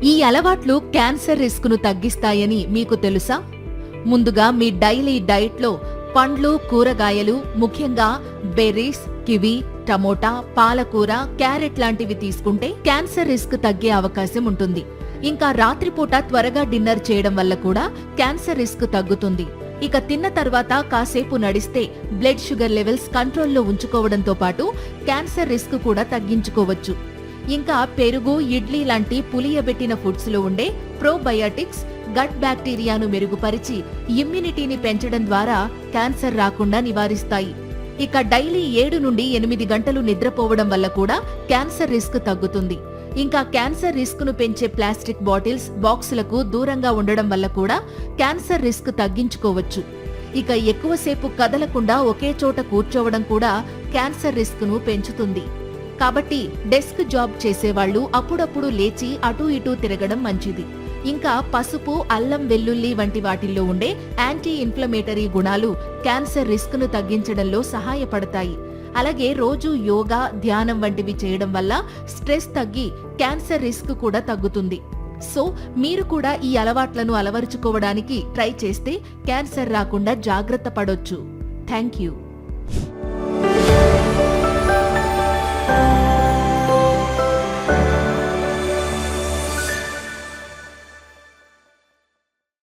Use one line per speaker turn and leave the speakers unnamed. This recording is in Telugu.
ఈ అలవాట్లు క్యాన్సర్ రిస్క్ ను తగ్గిస్తాయని మీకు తెలుసా? ముందుగా మీ డైలీ డైట్లో పండ్లు, కూరగాయలు, ముఖ్యంగా బెర్రీస్, కివి, టమోటా, పాలకూర, క్యారెట్ లాంటివి తీసుకుంటే క్యాన్సర్ రిస్క్ తగ్గే అవకాశం ఉంటుంది. ఇంకా రాత్రిపూట త్వరగా డిన్నర్ చేయడం వల్ల కూడా క్యాన్సర్ రిస్క్ తగ్గుతుంది. ఇక తిన్న తర్వాత కాసేపు నడిస్తే బ్లడ్ షుగర్ లెవెల్స్ కంట్రోల్లో ఉంచుకోవడంతో పాటు క్యాన్సర్ రిస్క్ కూడా తగ్గించుకోవచ్చు. ఇంకా పెరుగు, ఇడ్లీ లాంటి పులియబెట్టిన ఫుడ్స్ లో ఉండే ప్రోబయాటిక్స్ గట్ బ్యాక్టీరియాను మెరుగుపరిచి ఇమ్యూనిటీని పెంచడం ద్వారా క్యాన్సర్ రాకుండా నివారిస్తాయి. ఇక డైలీ 7 నుండి 8 గంటలు నిద్రపోవడం వల్ల కూడా క్యాన్సర్ రిస్క్ తగ్గుతుంది. ఇంకా క్యాన్సర్ రిస్క్ ను పెంచే ప్లాస్టిక్ బాటిల్స్, బాక్సులకు దూరంగా ఉండడం వల్ల కూడా క్యాన్సర్ రిస్క్ తగ్గించుకోవచ్చు. ఇక ఎక్కువసేపు కదలకుండా ఒకే చోట కూర్చోవడం కూడా క్యాన్సర్ రిస్క్ ను పెంచుతుంది. కాబట్టి డెస్క్ జాబ్ చేసేవాళ్లు అప్పుడప్పుడు లేచి అటూ ఇటూ తిరగడం మంచిది. ఇంకా పసుపు, అల్లం, వెల్లుల్లి వంటి వాటిల్లో ఉండే యాంటీ ఇన్ఫ్లమేటరీ గుణాలు క్యాన్సర్ రిస్క్ ను తగ్గించడంలో సహాయపడతాయి. అలాగే రోజు యోగా, ధ్యానం వంటివి చేయడం వల్ల స్ట్రెస్ తగ్గి క్యాన్సర్ రిస్క్ కూడా తగ్గుతుంది. సో మీరు కూడా ఈ అలవాట్లను అలవరుచుకోవడానికి ట్రై చేస్తే క్యాన్సర్ రాకుండా జాగ్రత్త పడొచ్చు. Thank you.